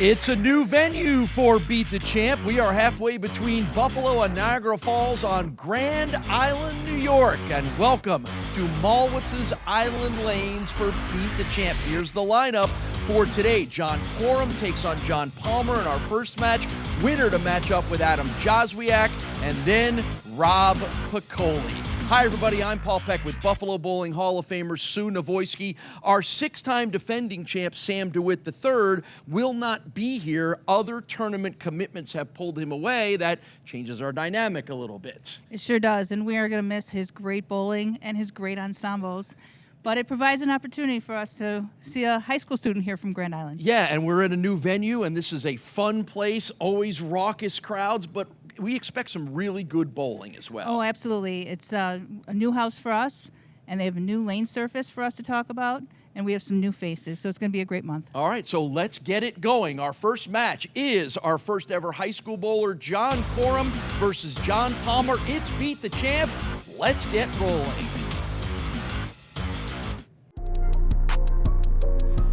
It's a new venue for Beat the Champ. We are halfway between Buffalo and Niagara Falls on Grand Island, New York. And welcome to Mallwitz's Island Lanes for Beat the Champ. Here's the lineup for today. John Coram takes on John Palmer in our first match. Winner to match up with Adam Jozwiak. And then Rob Piccoli. Hi, everybody. I'm Paul Peck with Buffalo Bowling Hall of Famer Sue Nawojski. Our six-time defending champ, Sam DeWitt III, will not be here. Other tournament commitments have pulled him away. That changes our dynamic a little bit. It sure does, and we are going to miss his great bowling and his great ensembles. But it provides an opportunity for us to see a high school student here from Grand Island. Yeah, and we're in a new venue, and this is a fun place, always raucous crowds, but we expect some really good bowling as well. Oh, absolutely. It's a new house for us, and they have a new lane surface for us to talk about, and we have some new faces, so it's going to be a great month. All right, so let's get it going. Our first match is our first ever high school bowler, John Coram versus John Palmer. It's Beat the Champ. Let's get rolling.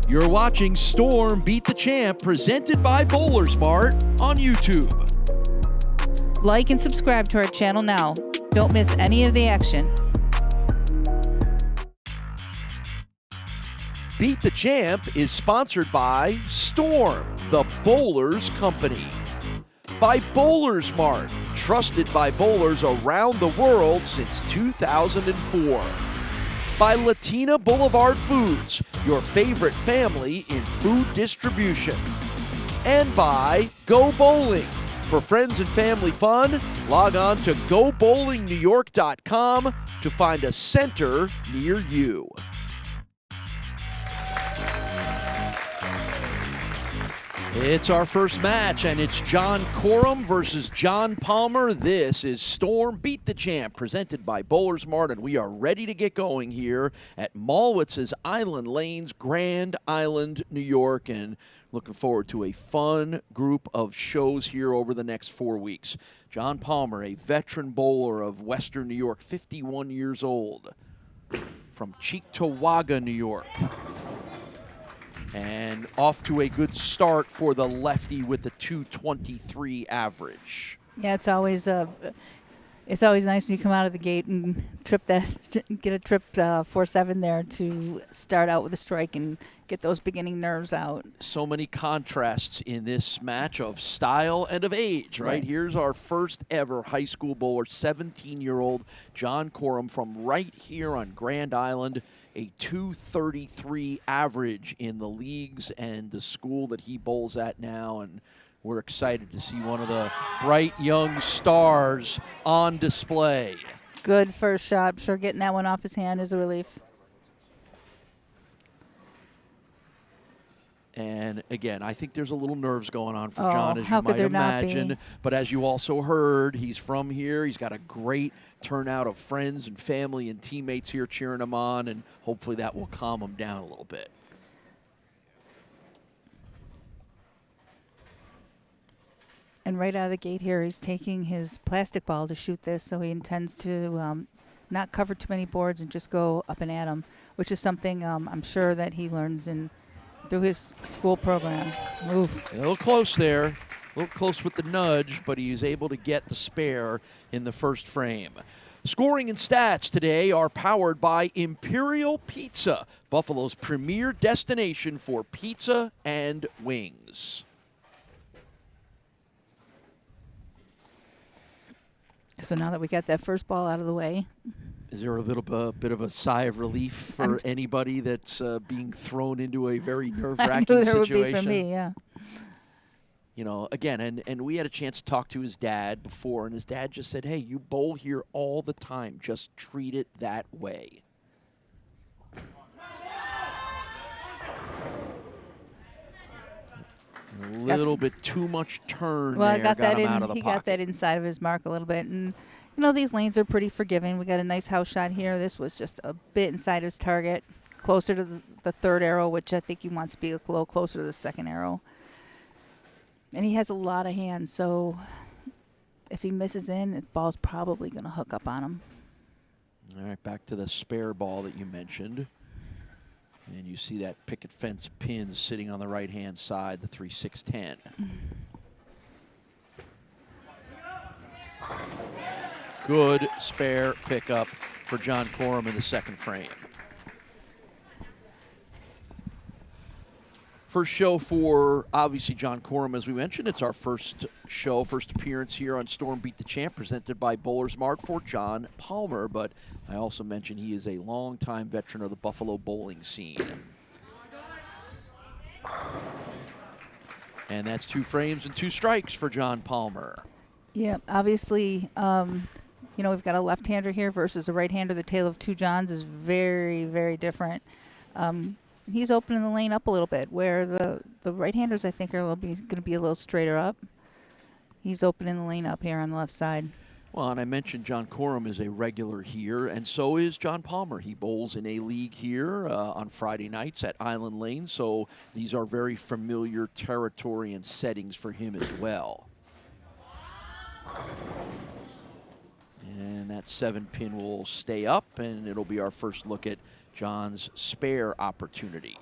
You're watching Storm Beat the Champ, presented by BowlersMart on YouTube. Like and subscribe to our channel now. Don't miss any of the action. Beat the Champ is sponsored by Storm, the Bowlers Company. By BowlersMart, trusted by bowlers around the world since 2004. By Latina Boulevard Foods, your favorite family in food distribution. And by Go Bowling. For friends and family fun, log on to GoBowlingNewYork.com to find a center near you. It's our first match, and it's John Coram versus John Palmer. This is Storm Beat the Champ, presented by BowlersMart, and we are ready to get going here at Mallwitz's Island Lanes, Grand Island, New York, and looking forward to a fun group of shows here over the next 4 weeks. John Palmer, a veteran bowler of Western New York, 51 years old, from Cheektowaga, New York. And off to a good start for the lefty with the 223 average. Yeah, it's always nice when you come out of the gate and get a trip 4-7 there to start out with a strike and get those beginning nerves out. So many contrasts in this match of style and of age, right? Here's our first ever high school bowler, 17-year-old John Coram from right here on Grand Island. A 233 average in the leagues and the school that he bowls at now, and we're excited to see one of the bright young stars on display. Good first shot. I'm sure getting that one off his hand is a relief. And again, I think there's a little nerves going on for John, as you might there imagine. not be? But as you also heard, he's from here. He's got a great turnout of friends and family and teammates here cheering him on, and hopefully that will calm him down a little bit. And right out of the gate here, he's taking his plastic ball to shoot this, so he intends to not cover too many boards and just go up and at him, which is something I'm sure that he learns through his school program. Oof. A little close there. A little close with the nudge, but he was able to get the spare in the first frame. Scoring and stats today are powered by Imperial Pizza, Buffalo's premier destination for pizza and wings. So now that we got that first ball out of the way. Is there a little bit of a sigh of relief for anybody that's being thrown into a very nerve-wracking I knew there situation? would be for me, yeah. You know, again, and we had a chance to talk to his dad before, and his dad just said, hey, you bowl here all the time. Just treat it that way. A little bit too much turn well, there, got him out of the he pocket. got that inside of his mark a little bit. And, you know, these lanes are pretty forgiving. We got a nice house shot here. This was just a bit inside his target, closer to the third arrow, which I think he wants to be a little closer to the second arrow. And he has a lot of hands, so if he misses in, the ball's probably going to hook up on him. All right, back to the spare ball that you mentioned. And you see that picket fence pin sitting on the right-hand side, the 3-6-10. Good spare pickup for John Coram in the second frame. First show for, obviously, John Coram, as we mentioned. It's our first show, first appearance here on Storm Beat the Champ, presented by BowlersMart for John Palmer. But I also mentioned he is a longtime veteran of the Buffalo bowling scene. And that's 2 frames and 2 strikes for John Palmer. Yeah, obviously, you know, we've got a left-hander here versus a right-hander. The tale of two Johns is very, very different. He's opening the lane up a little bit, where the right-handers, I think, are going to be a little straighter up. He's opening the lane up here on the left side. Well, and I mentioned John Coram is a regular here, and so is John Palmer. He bowls in a league here on Friday nights at Island Lane, so these are very familiar territory and settings for him as well. And that 7-pin will stay up, and it'll be our first look at John's spare opportunity.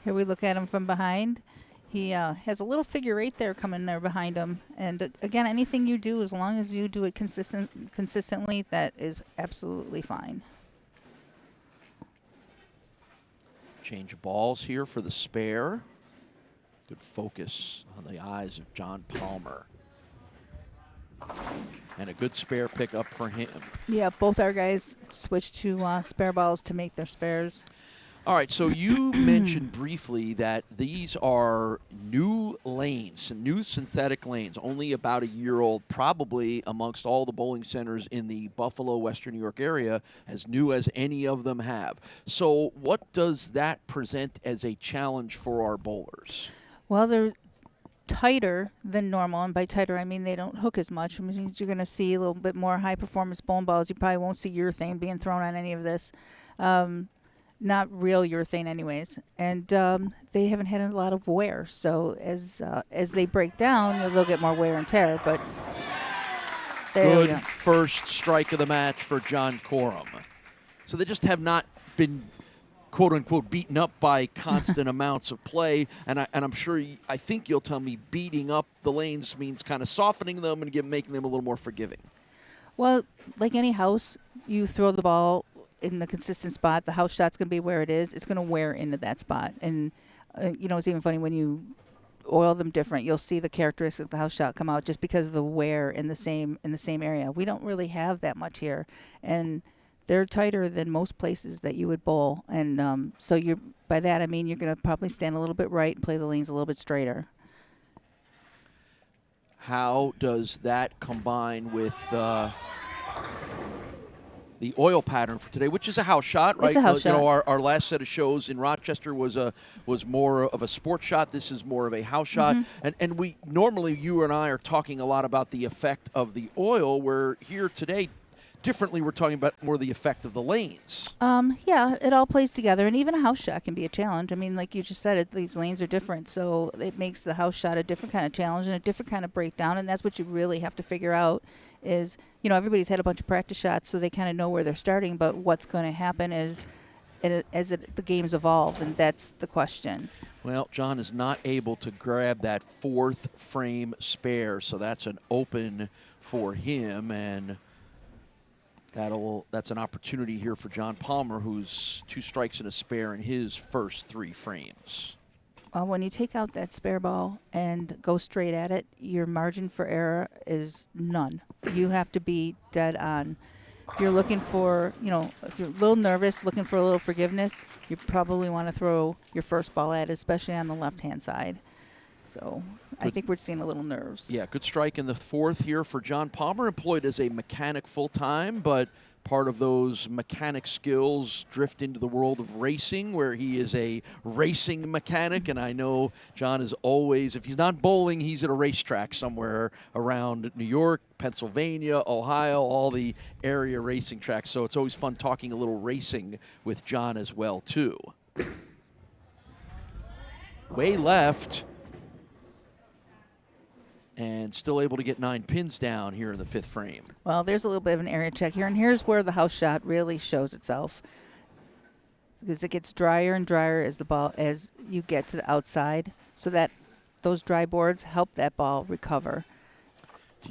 Here we look at him from behind. He has a little figure 8 there coming there behind him. And again, anything you do, as long as you do it consistently, that is absolutely fine. Change of balls here for the spare. Good focus on the eyes of John Palmer. And a good spare pickup for him. Yeah, both our guys switched to spare balls to make their spares. All right, so you mentioned briefly that these are new lanes, new synthetic lanes, only about a year old, probably amongst all the bowling centers in the Buffalo, Western New York area, as new as any of them have. So what does that present as a challenge for our bowlers? Well, they're tighter than normal, and by tighter I mean they don't hook as much. I mean, you're going to see a little bit more high-performance bowling balls. You probably won't see urethane being thrown on any of this. Not real urethane anyways, and they haven't had a lot of wear, so as they break down, they'll get more wear and tear, but there we go. Good first strike of the match for John Coram. So they just have not been quote-unquote beaten up by constant amounts of play, and I'm sure, I think you'll tell me beating up the lanes means kind of softening them and making them a little more forgiving. Well, like any house, you throw the ball in the consistent spot, the house shot's going to be where it is. It's going to wear into that spot. And, you know, it's even funny when you oil them different, you'll see the characteristics of the house shot come out just because of the wear in the same area. We don't really have that much here. And they're tighter than most places that you would bowl. And so you're, by that I mean you're going to probably stand a little bit right and play the lanes a little bit straighter. How does that combine with the oil pattern for today, which is a house shot, right? It's a house shot. You know, our last set of shows in Rochester was more of a sports shot. This is more of a house shot. And we normally, you and I are talking a lot about the effect of the oil, where here today, differently, we're talking about more the effect of the lanes. Yeah, it all plays together, and even a house shot can be a challenge. I mean, like you just said, these lanes are different, so it makes the house shot a different kind of challenge and a different kind of breakdown, and that's what you really have to figure out is, you know, everybody's had a bunch of practice shots, so they kind of know where they're starting, but what's going to happen is the game's evolved, and that's the question. Well, John is not able to grab that 4th frame spare, so that's an open for him, and that's an opportunity here for John Palmer, who's 2 strikes and a spare in his first 3 frames. Well, when you take out that spare ball and go straight at it, your margin for error is none. You have to be dead on. If you're looking for, you know, if you're a little nervous, looking for a little forgiveness, you probably want to throw your first ball at it, especially on the left-hand side. So I think we're seeing a little nerves. Yeah, good strike in the 4th here for John Palmer, employed as a mechanic full-time, but part of those mechanic skills drift into the world of racing, where he is a racing mechanic. And I know John is always, if he's not bowling, he's at a racetrack somewhere around New York, Pennsylvania, Ohio, all the area racing tracks. So it's always fun talking a little racing with John as well, too. Way left. And still able to get 9 pins down here in the 5th frame. Well, there's a little bit of an area check here, and here's where the house shot really shows itself. because it gets drier and drier as you get to the outside, so that those dry boards help that ball recover.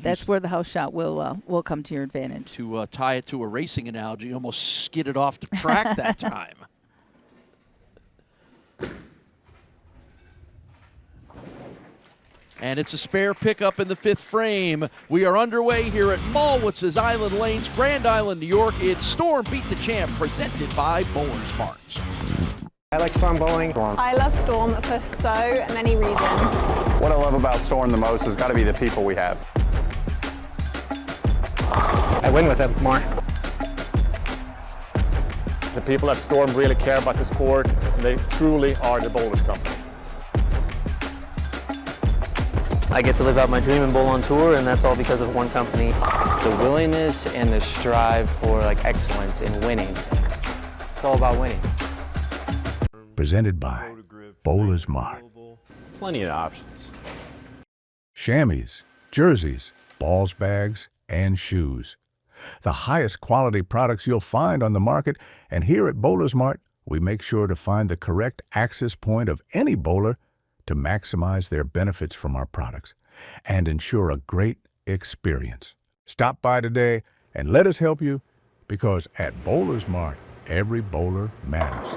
That's where the house shot will come to your advantage. To tie it to a racing analogy, you almost skidded off the track that time. And it's a spare pickup in the 5th frame. We are underway here at Mallwitz's Island Lanes, Grand Island, New York. It's Storm Beat the Champ, presented by BowlersMart. I like Storm bowling. I love Storm for so many reasons. What I love about Storm the most has got to be the people we have. I win with it more. The people at Storm really care about the sport, and they truly are the bowlers company. I get to live out my dream and bowl on tour, and that's all because of one company. The willingness and the strive for excellence in winning. It's all about winning. Presented by BowlersMart. Plenty of options. Chamois, jerseys, balls bags, and shoes. The highest quality products you'll find on the market, and here at BowlersMart, we make sure to find the correct access point of any bowler to maximize their benefits from our products and ensure a great experience. Stop by today and let us help you, because at BowlersMart, every bowler matters.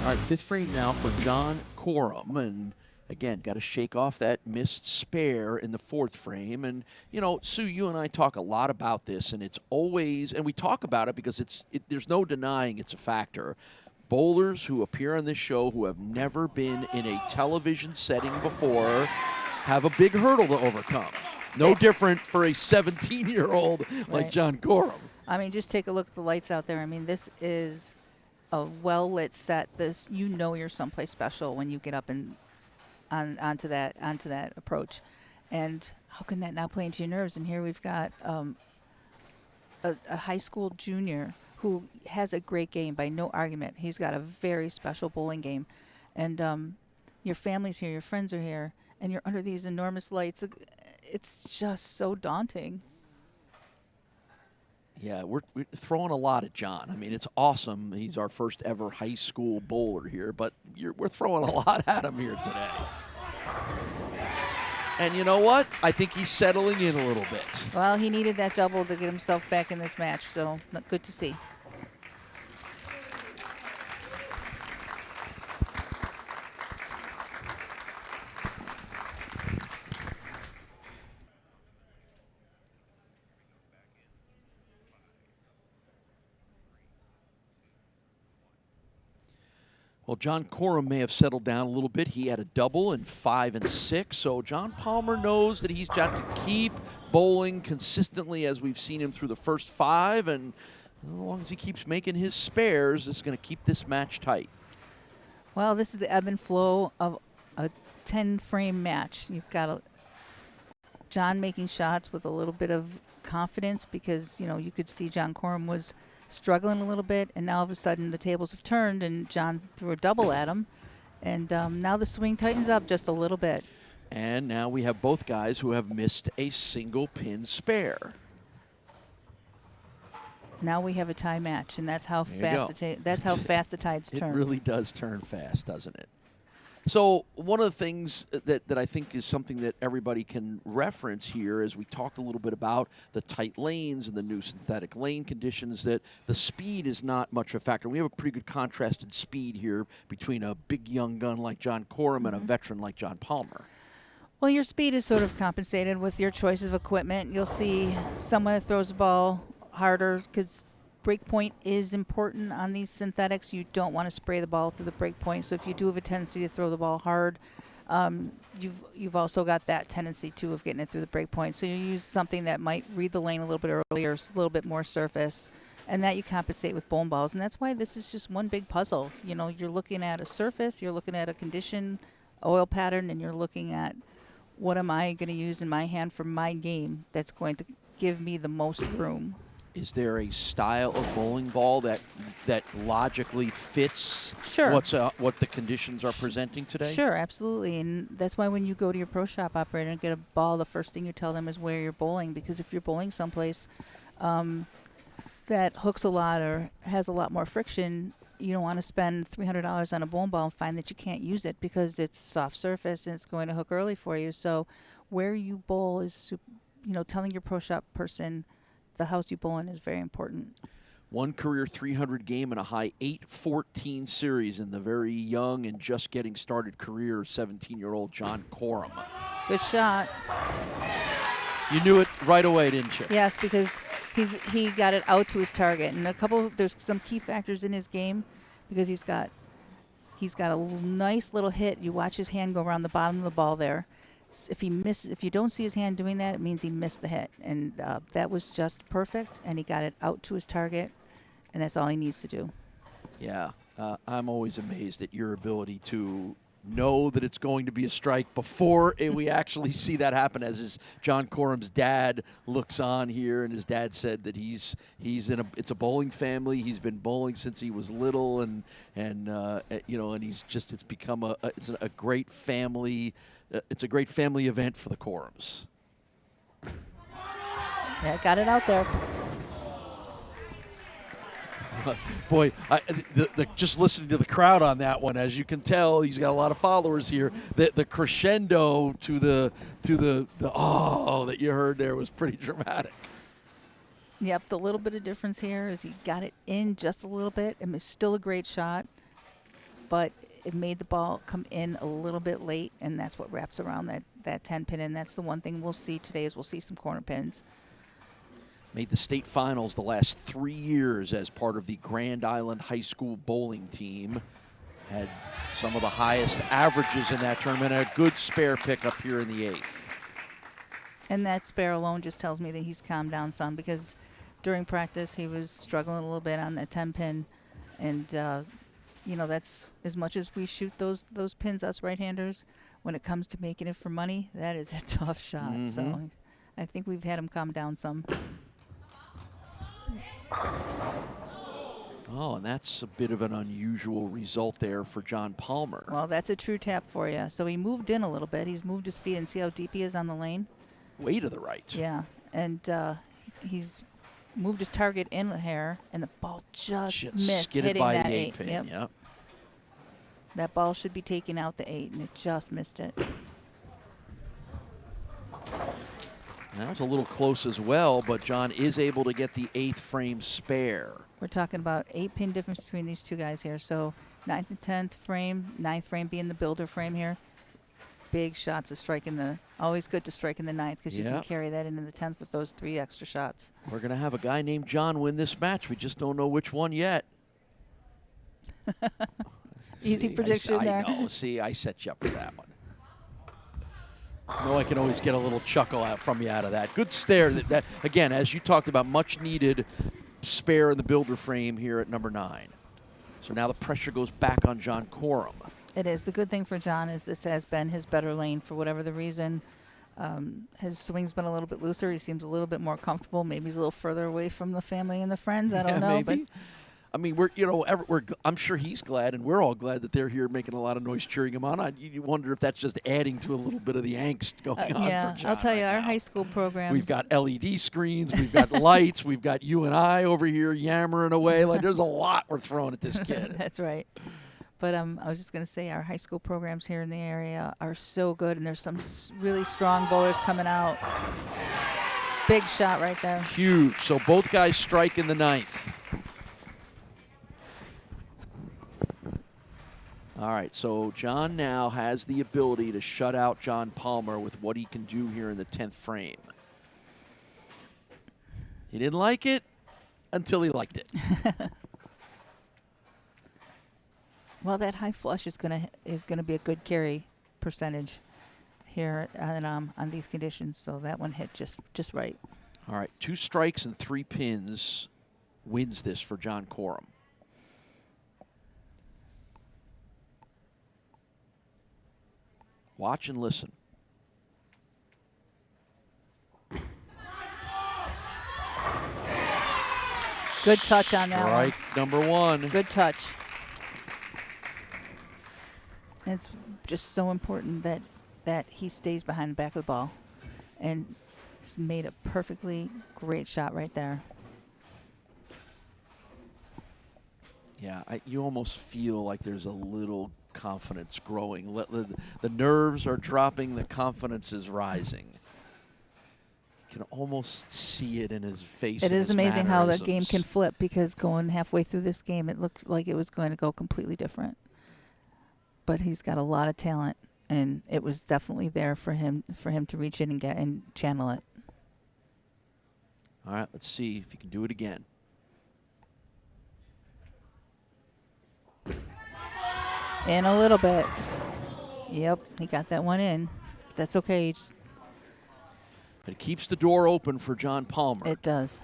All right, 5th frame now for John Coram. And again, got to shake off that missed spare in the 4th frame. And, you know, Sue, you and I talk a lot about this, and it's always, and we talk about it because there's no denying it's a factor. Bowlers who appear on this show who have never been in a television setting before have a big hurdle to overcome. No different for a 17-year-old like John Coram. I mean, just take a look at the lights out there. I mean, this is a well-lit set. This, you know, you're someplace special when you get up and onto that approach. And how can that not play into your nerves? And here we've got a high school junior who has a great game by no argument. He's got a very special bowling game, and your family's here, your friends are here, and you're under these enormous lights. It's just so daunting. Yeah, we're throwing a lot at John. I mean, it's awesome. He's our first ever high school bowler here, but we're throwing a lot at him here today. And you know what? I think he's settling in a little bit. Well, he needed that double to get himself back in this match, so good to see. Well, John Coram may have settled down a little bit. He had a double in 5 and 6, so John Palmer knows that he's got to keep bowling consistently as we've seen him through the first 5, and as long as he keeps making his spares, it's going to keep this match tight. Well, this is the ebb and flow of a 10-frame match. You've got John making shots with a little bit of confidence because, you know, you could see John Coram was struggling a little bit, and now all of a sudden the tables have turned and John threw a double at him, and now the swing tightens up just a little bit. And now we have both guys who have missed a single pin spare. Now we have a tie match, and that's how fast the tides turn. It really does turn fast, doesn't it? So one of the things that I think is something that everybody can reference here is we talked a little bit about the tight lanes and the new synthetic lane conditions, that the speed is not much of a factor. We have a pretty good contrasted speed here between a big young gun like John Coram and a veteran like John Palmer. Well, your speed is sort of compensated with your choice of equipment. You'll see someone that throws the ball harder because break point is important on these synthetics. You don't want to spray the ball through the break point. So if you do have a tendency to throw the ball hard, you've also got that tendency too of getting it through the break point. So you use something that might read the lane a little bit earlier, a little bit more surface, And that you compensate with bowling balls. And that's why this is just one big puzzle. You know, you're looking at a surface, you're looking at a condition, oil pattern, and you're looking at what am I going to use in my hand for my game that's going to give me the most room. Is there a style of bowling ball that logically fits Sure. what the conditions are presenting today? Sure, absolutely. And that's why when you go to your pro shop operator and get a ball, the first thing you tell them is where you're bowling. Because if you're bowling someplace that hooks a lot or has a lot more friction, you don't want to spend $300 on a bowling ball and find that you can't use it because it's soft surface and it's going to hook early for you. So where you bowl is, telling your pro shop person the house you bowl in is very important. One career 300 game and a high 814 series in the very young and just getting started career 17-year-old John Coram. Good shot. You knew it right away, didn't you? Yes, because he got it out to his target. And there's some key factors in his game because he's got a nice little hit. You watch his hand go around the bottom of the ball there. If you don't see his hand doing that, it means he missed the hit. And that was just perfect, and he got it out to his target, and that's all he needs to do. Yeah, I'm always amazed at your ability to know that it's going to be a strike before we actually see that happen. As John Coram's dad looks on here, and his dad said that it's a bowling family. He's been bowling since he was little, and it's become a great family. It's a great family event for the Corams. Yeah, got it out there. Boy, just listening to the crowd on that one, as you can tell, he's got a lot of followers here. The crescendo to the oh that you heard there was pretty dramatic. Yep, the little bit of difference here is he got it in just a little bit. It was still a great shot, but it made the ball come in a little bit late, and that's what wraps around that 10 pin. And that's the one thing we'll see today is we'll see some corner pins. Made the state finals the last 3 years as part of the Grand Island High School bowling team. Had some of the highest averages in that tournament. A good spare pickup here in the 8th. And that spare alone just tells me that he's calmed down some because during practice he was struggling a little bit on that 10 pin. And, that's as much as we shoot those pins, us right-handers, when it comes to making it for money, that is a tough shot. Mm-hmm. So I think we've had him calm down some. Oh, and that's a bit of an unusual result there for John Palmer. Well, that's a true tap for you. So he moved in a little bit. He's moved his feet and see how deep he is on the lane. Way to the right. Yeah, and he's moved his target in a hair, and the ball just missed hitting by that the 8 pin. Yep. That ball should be taking out the 8, and it just missed it. That was a little close as well, but John is able to get the 8th frame spare. We're talking about 8 pin difference between these two guys here. So 9th and 10th frame, 9th frame being the builder frame here. Big shots of striking always good to strike in the 9th because you can carry that into the 10th with those 3 extra shots. We're going to have a guy named John win this match. We just don't know which one yet. Easy prediction there. I know. See, I set you up for that one. I can always get a little chuckle out from you out of that. Good stare. That again, as you talked about, much needed spare in the builder frame here at number 9. So now the pressure goes back on John Coram. It is. The good thing for John is this has been his better lane for whatever the reason. His swing's been a little bit looser. He seems a little bit more comfortable. Maybe he's a little further away from the family and the friends. I don't know. Maybe. But I mean, I'm sure he's glad, and we're all glad that they're here making a lot of noise cheering him on. You wonder if that's just adding to a little bit of the angst going on for John. I'll tell you, right our now. high school programs. We've got LED screens, we've got lights, we've got you and I over here yammering away. Like there's a lot we're throwing at this kid. That's right. But I was just going to say our high school programs here in the area are so good, and there's some really strong bowlers coming out. Big shot right there. Huge. So both guys strike in the 9th. All right, so John now has the ability to shut out John Palmer with what he can do here in the 10th frame. He didn't like it until he liked it. Well, that high flush is gonna be a good carry percentage here on these conditions. So that one hit just right. All right, 2 strikes and 3 pins wins this for John Coram. Watch and listen. Good touch on that one. Strike number 1. Good touch. It's just so important that he stays behind the back of the ball. And he's made a perfectly great shot right there. Yeah, you almost feel like there's a little confidence growing. The nerves are dropping, the confidence is rising. You can almost see it in his face. It is amazing how the game can flip, because going halfway through this game, it looked like it was going to go completely different. But he's got a lot of talent, and it was definitely there for him to reach in and get and channel it. All right, let's see if he can do it again. In a little bit. Yep, he got that one in. That's okay. But it keeps the door open for John Palmer. It does.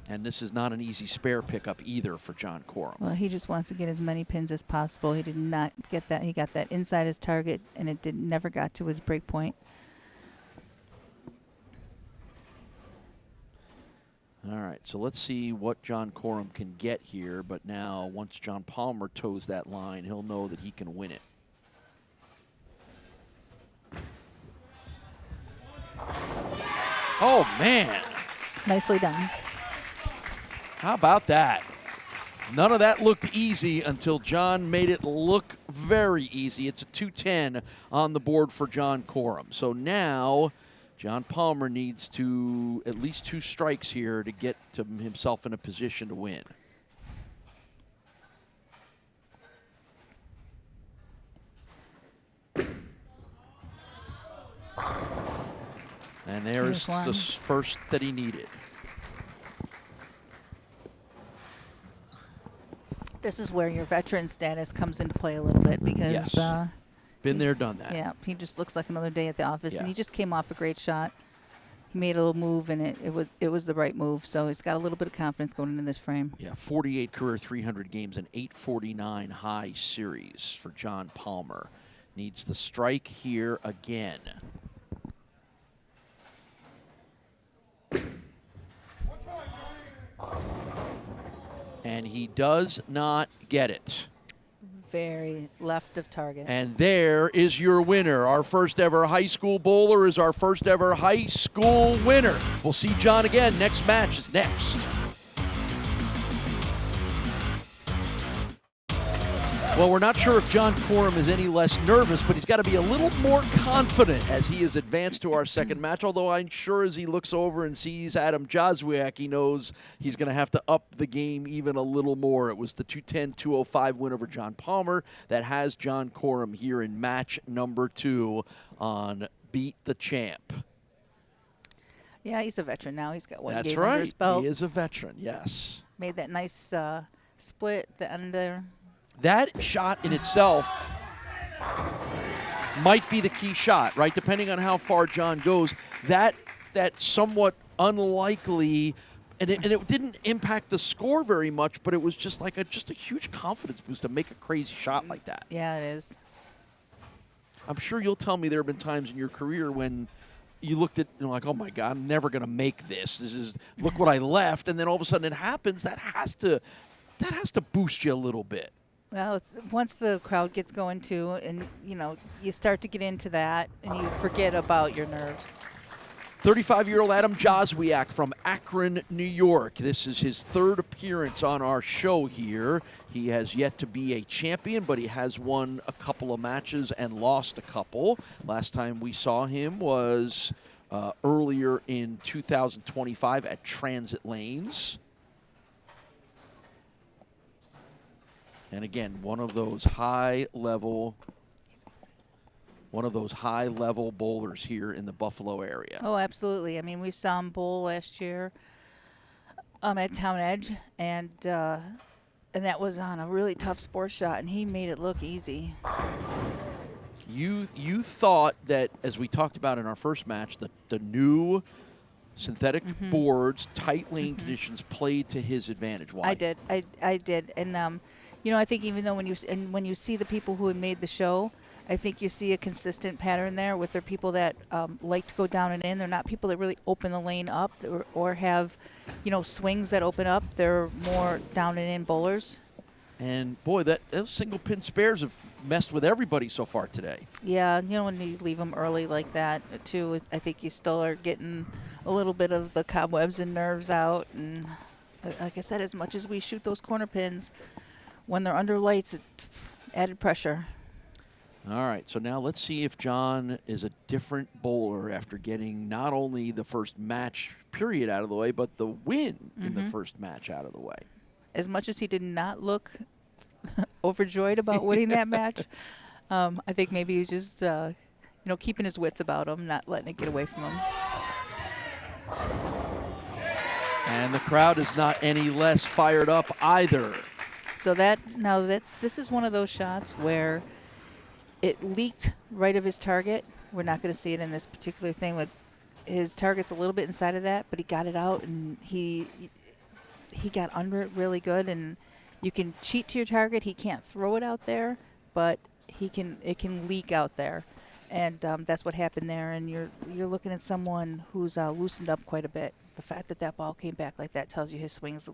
And this is not an easy spare pickup either for John Coram. Well, he just wants to get as many pins as possible. He did not get that. He got that inside his target, and it never got to his break point. All right, so let's see what John Coram can get here. But now, once John Palmer toes that line, he'll know that he can win it. Oh, man. Nicely done. How about that? None of that looked easy until John made it look very easy. It's a 210 on the board for John Coram. So now John Palmer needs to at least 2 strikes here to get to himself in a position to win. And there's the first that he needed. This is where your veteran status comes into play a little bit, because yes. Been there, done that. Yeah, he just looks like another day at the office, Yeah. and he just came off a great shot. He made a little move, and it was the right move. So he's got a little bit of confidence going into this frame. Yeah, 48 career 300 games and 849 high series for John Palmer. Needs the strike here again. And he does not get it. Very left of target. And there is your winner. Our first ever high school bowler is our first ever high school winner. We'll see John again. Next match is next. Well, we're not sure if John Coram is any less nervous, but he's got to be a little more confident as he is advanced to our second match, although I'm sure as he looks over and sees Adam Jozwiak, he knows he's going to have to up the game even a little more. It was the 210-205 win over John Palmer that has John Coram here in match number 2 on Beat the Champ. Yeah, he's a veteran now. He's got one That's game right. under his belt. He is a veteran, yes. Made that nice split at the end there. That shot in itself might be the key shot, right? Depending on how far John goes, that somewhat unlikely, and it didn't impact the score very much, but it was just like a huge confidence boost to make a crazy shot like that. Yeah, it is. I'm sure you'll tell me there have been times in your career when you looked at, like, oh my God, I'm never going to make this. Look what I left, and then all of a sudden it happens. That has to boost you a little bit. Well, it's once the crowd gets going too, and you start to get into that, and you forget about your nerves. 35-year-old Adam Jozwiak from Akron, New York. This is his 3rd appearance on our show here. He has yet to be a champion, but he has won a couple of matches and lost a couple. Last time we saw him was earlier in 2025 at Transit Lanes. And again, one of those high-level bowlers here in the Buffalo area. Oh, absolutely. I mean, we saw him bowl last year at Town Edge, and that was on a really tough sports shot, and he made it look easy. You thought that, as we talked about in our first match, the new synthetic boards, tight lane conditions played to his advantage. Why? I did. And, you know, I think even though when you see the people who have made the show, I think you see a consistent pattern there with their people that like to go down and in. They're not people that really open the lane up or have, you know, swings that open up. They're more down and in bowlers. And, boy, those single pin spares have messed with everybody so far today. Yeah, you know, when you leave them early like that, too, I think you still are getting a little bit of the cobwebs and nerves out. And, like I said, as much as we shoot those corner pins, when they're under lights, it's added pressure. All right, so now let's see if John is a different bowler after getting not only the first match period out of the way, but the win in the first match out of the way. As much as he did not look overjoyed about winning that match, I think maybe he was just, you know, keeping his wits about him, not letting it get away from him. And the crowd is not any less fired up either. So this is one of those shots where it leaked right of his target. We're not going to see it in this particular thing, but his target's a little bit inside of that, but he got it out and he got under it really good. And you can cheat to your target. He can't throw it out there, but it can leak out there. And that's what happened there. And you're looking at someone who's loosened up quite a bit. The fact that that ball came back like that tells you his swing's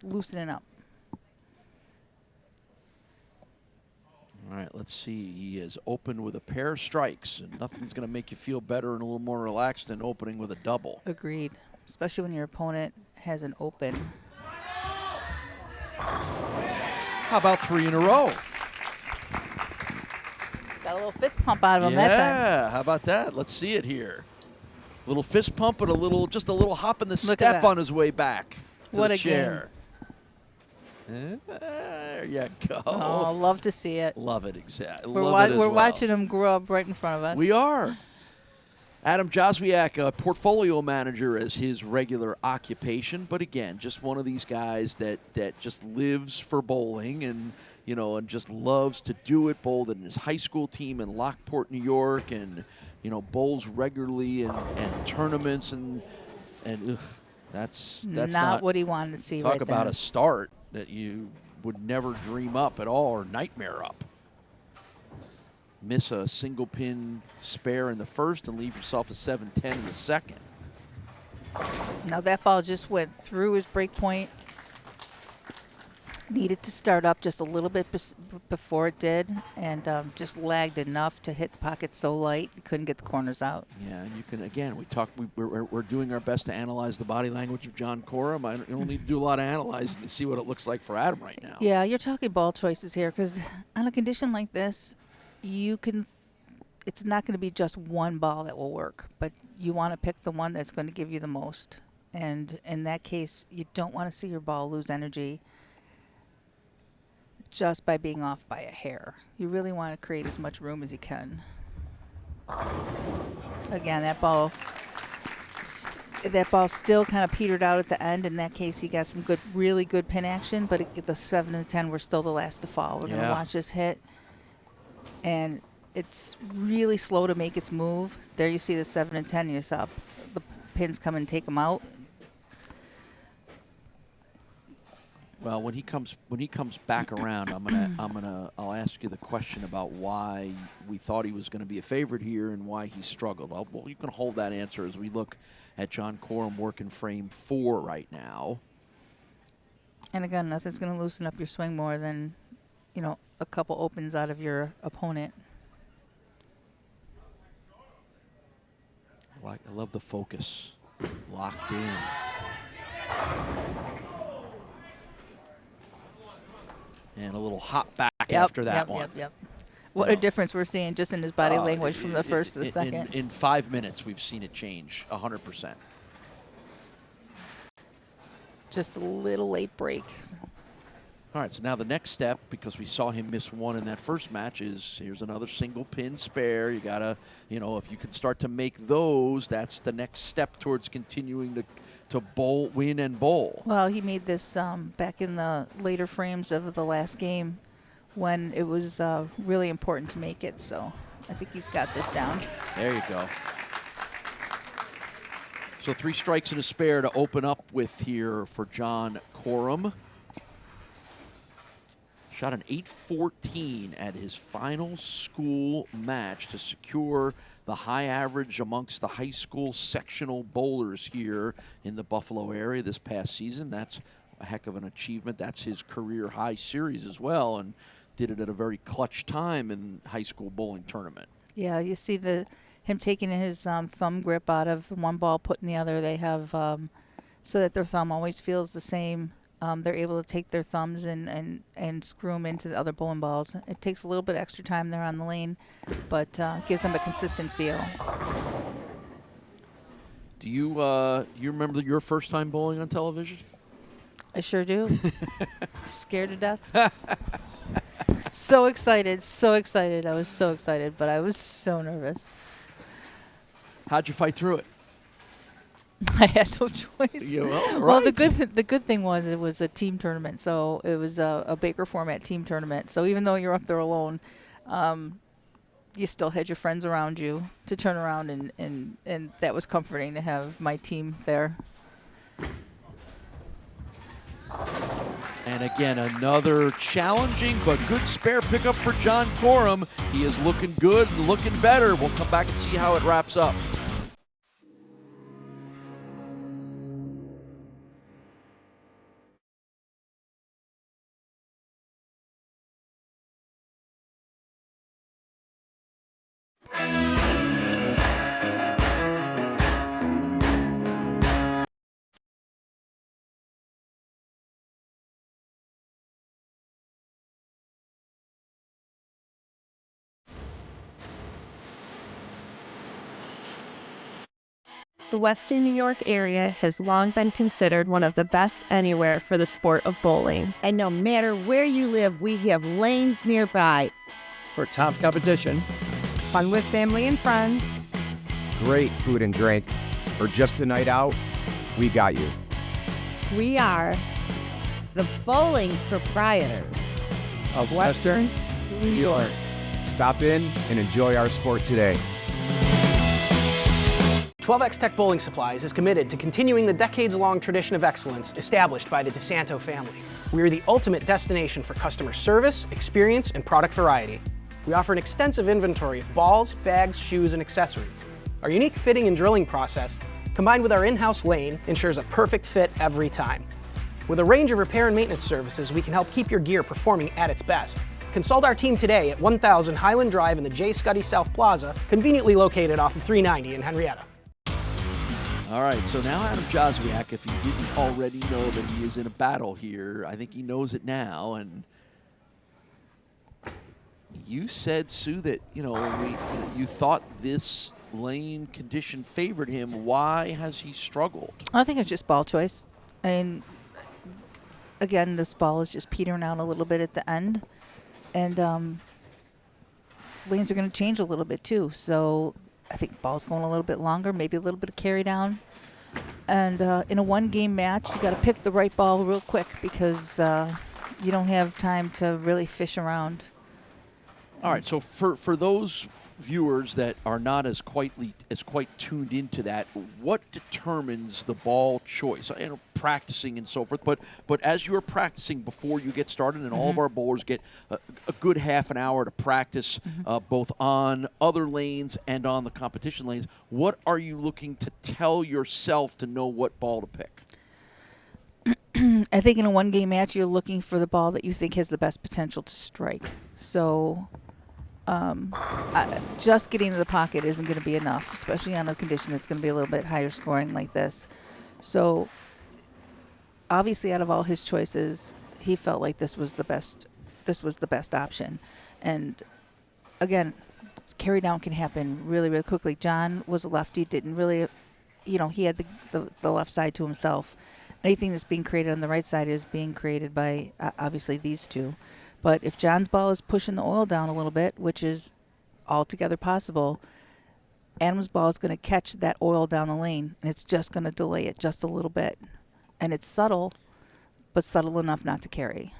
loosening up. All right, let's see. He is open with a pair of strikes, and nothing's going to make you feel better and a little more relaxed than opening with a double. Agreed, especially when your opponent has an open. How about 3 in a row? Got a little fist pump out of him that time. Yeah, how about that? Let's see it here. Little fist pump and just a little hop in the Look step on his way back to What the a chair. There you go. Oh, love to see it. Love it, exactly. We're watching him grow up right in front of us. We are. Adam Jozwiak, a portfolio manager as his regular occupation, but again, just one of these guys that just lives for bowling and just loves to do it. Bowled in his high school team in Lockport, New York, and bowls regularly in tournaments and that's not what he wanted to see. Talk right about there. a start that you would never dream up at all or nightmare up. Miss a single pin spare in the first and leave yourself a 7-10 in the second. Now that ball just went through his break point. Needed to start up just a little bit before it did, and just lagged enough to hit the pocket so light you couldn't get the corners out. Yeah, and you can, again, we're doing our best to analyze the body language of John Coram. I don't need to do a lot of analyzing to see what it looks like for Adam right now. Yeah, you're talking ball choices here, because on a condition like this, it's not going to be just one ball that will work, but you want to pick the one that's going to give you the most. And in that case, you don't want to see your ball lose energy just by being off by a hair. You really want to create as much room as you can. Again, that ball still kind of petered out at the end. In that case, he got some really good pin action, but the 7 and 10 were still the last to fall. We're going to watch this hit, and it's really slow to make its move. There you see the 7 and 10. You saw the pins come and take them out. Well, when he comes back around, I'll ask you the question about why we thought he was going to be a favorite here and why he struggled. Well, you can hold that answer as we look at John Coram working frame 4 right now. And again, nothing's going to loosen up your swing more than, a couple opens out of your opponent. I love the focus, locked in. And a little hop back after that one. Yep. What a difference we're seeing just in his body language from the first to the second. In 5 minutes, we've seen it change 100%. Just a little late break. All right, so now the next step, because we saw him miss one in that first match, is here's another single pin spare. You got to, if you can start to make those, that's the next step towards continuing to bowl, win and bowl. Well, he made this back in the later frames of the last game when it was really important to make it. So I think he's got this down. There you go. So 3 strikes and a spare to open up with here for John Coram. Shot an 814 at his final school match to secure the high average amongst the high school sectional bowlers here in the Buffalo area this past season. That's a heck of an achievement. That's his career high series as well, and did it at a very clutch time in high school bowling tournament. Yeah, you see him taking his thumb grip out of one ball, putting the other. They have so that their thumb always feels the same. They're able to take their thumbs and screw them into the other bowling balls. It takes a little bit extra time there on the lane, but gives them a consistent feel. Do you you remember your first time bowling on television? I sure do. Scared to death. So excited, so excited. I was so excited, but I was so nervous. How'd you fight through it? I had no choice. Yeah, well, Well, right. the good thing was it was a team tournament, so it was a Baker format team tournament. So even though you're up there alone, you still had your friends around you to turn around, and that was comforting to have my team there. And again, another challenging but good spare pickup for John Coram. He is looking good and looking better. We'll come back and see how it wraps up. The Western New York area has long been considered one of the best anywhere for the sport of bowling. And no matter where you live, we have lanes nearby. For top competition, Fun with family and friends, great food and drink, or just a night out, we got you. we are the Bowling Proprietors Of Western New York. Stop in and enjoy our sport today. 12X Tech Bowling Supplies is committed to continuing the decades-long tradition of excellence established by the DeSanto family. We are the ultimate destination for customer service, experience, and product variety. We offer an extensive inventory of balls, bags, shoes, and accessories. Our unique fitting and drilling process, combined with our in-house lane, ensures a perfect fit every time. With a range of repair and maintenance services, we can help keep your gear performing at its best. Consult our team today at 1000 Highland Drive in the J. Scuddy South Plaza, conveniently located off of 390 in Henrietta. All right, so now Adam Jozwiak, if he didn't already know that he is in a battle here, I think he knows it now. And you said, Sue, that you thought this lane condition favored him. Why has he struggled? I think it's just ball choice. And again, this ball is just petering out a little bit at the end. And lanes are going to change a little bit too. So I think ball's going a little bit longer, maybe a little bit of carry down. And in a one-game match, you got to pick the right ball real quick because you don't have time to really fish around. All right, so for those viewers that are not as quite tuned into that, what determines the ball choice? Practicing and so forth, but as you're practicing before you get started, and all of our bowlers get a good half an hour to practice both on other lanes and on the competition lanes, what are you looking to tell yourself to know what ball to pick? I think in a one-game match, you're looking for the ball that you think has the best potential to strike. So just getting to the pocket isn't going to be enough, especially on a condition that's going to be a little bit higher scoring like this. So obviously, out of all his choices, he felt like this was the best option. And again, carry down can happen really, really quickly. John was a lefty, didn't really, he had the left side to himself. Anything that's being created on the right side is being created by obviously these two. But if John's ball is pushing the oil down a little bit, which is altogether possible, Adam's ball is going to catch that oil down the lane, and it's just going to delay it just a little bit. And it's subtle, but subtle enough not to carry.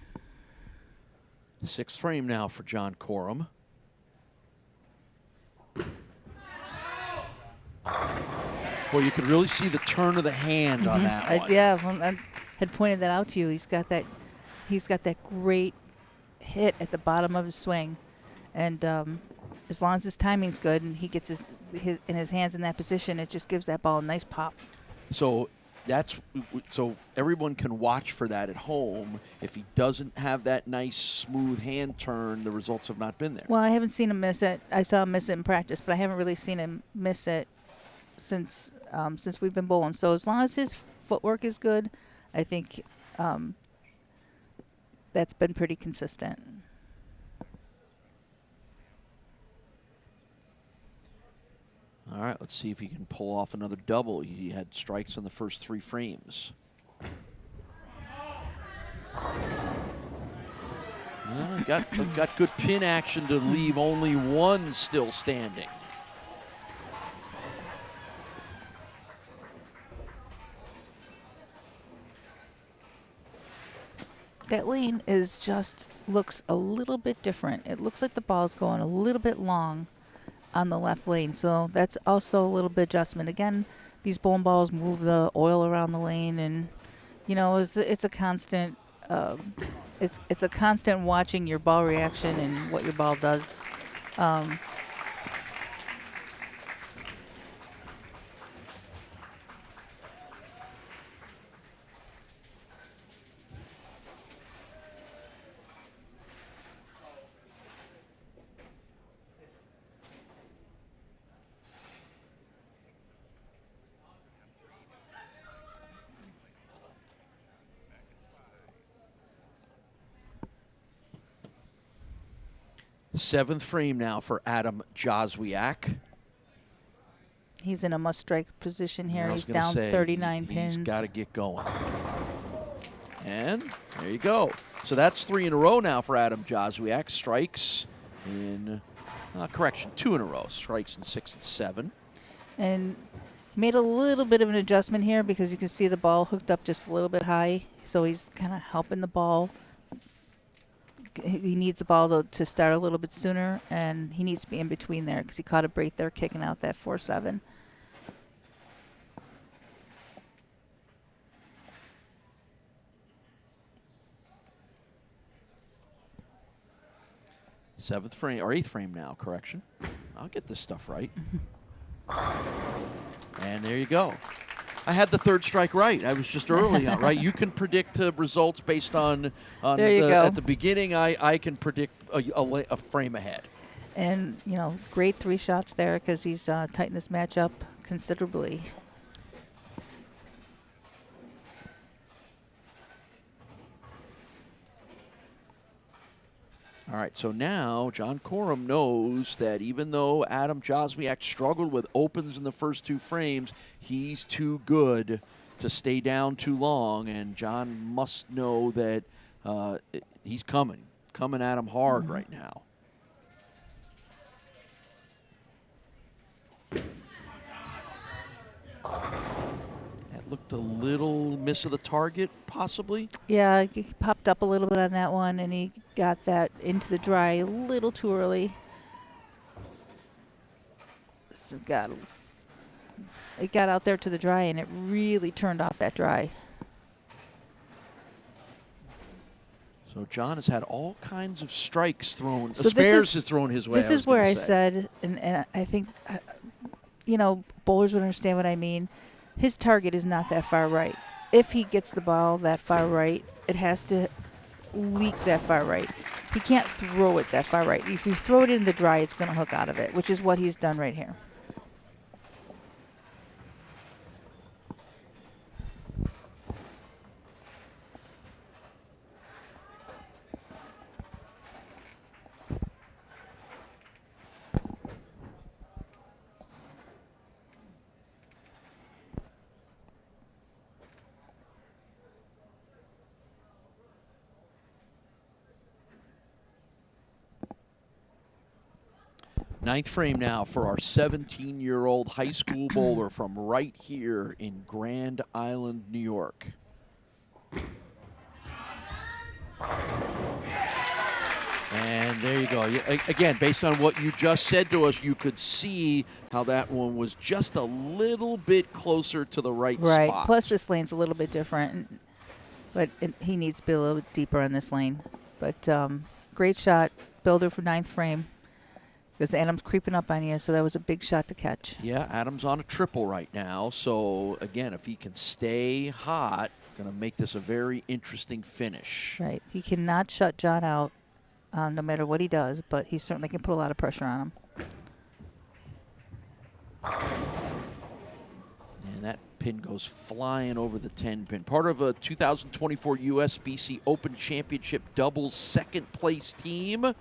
6th frame now for John Coram. Well, you could really see the turn of the hand on that one. Yeah, I had pointed that out to you. He's got that great hit at the bottom of his swing, and as long as his timing's good and he gets his hands in that position, it just gives that ball a nice pop. So everyone can watch for that at home. If he doesn't have that nice smooth hand turn, the results have not been there. Well, I haven't seen him miss it. I saw him miss it in practice, but I haven't really seen him miss it since we've been bowling. So as long as his footwork is good, I think that's been pretty consistent. All right, let's see if he can pull off another double. He had strikes in the first 3 frames. Got good pin action to leave only one still standing. That lane looks a little bit different. It looks like the ball's going a little bit long on the left lane, so that's also a little bit adjustment. Again, these bowling balls move the oil around the lane, and it's a constant it's a constant watching your ball reaction and what your ball does. Seventh frame now for Adam Jozwiak. He's in a must-strike position here. He's down 39 pins. He's got to get going. And there you go. So that's 3 in a row now for Adam Jozwiak. Strikes in, correction, 2 in a row. Strikes in 6 and 7. And made a little bit of an adjustment here because you can see the ball hooked up just a little bit high. So he's kind of helping the ball. He needs the ball to start a little bit sooner, and he needs to be in between there because he caught a break there kicking out that 4-7. Seventh frame, or 8th frame now, correction. I'll get this stuff right. And there you go. I had the 3rd strike right. I was just early on, right? You can predict results based on there you go. At the beginning. I can predict a frame ahead. And, great 3 shots there because he's tightened this match up considerably. All right, so now John Coram knows that even though Adam Jozwiak struggled with opens in the first 2 frames, he's too good to stay down too long, and John must know that he's coming at him hard right now. That looked a little miss of the target, possibly. Yeah, he popped up a little bit on that one, and he got that into the dry a little too early. It got out there to the dry, and it really turned off that dry. So John has had all kinds of strikes thrown. So spares has thrown his way. This is where I said, and I think, bowlers would understand what I mean. His target is not that far right. If he gets the ball that far right, it has to leak that far right. He can't throw it that far right. If you throw it in the dry, it's going to hook out of it, which is what he's done right here. Ninth frame now for our 17-year-old high school bowler from right here in Grand Island, New York. And And there you go. Again, based on what you just said to us, you could see how that one was just a little bit closer to the right Right. spot. Plus, this lane's a little bit different, but he needs to be a little bit deeper on this lane. But great shot, builder for 9th frame. Because Adam's creeping up on you, so that was a big shot to catch. Yeah, Adam's on a triple right now. So, again, if he can stay hot, going to make this a very interesting finish. Right. He cannot shut John out no matter what he does, but he certainly can put a lot of pressure on him. And that pin goes flying over the 10-pin. Part of a 2024 USBC Open Championship doubles second-place team.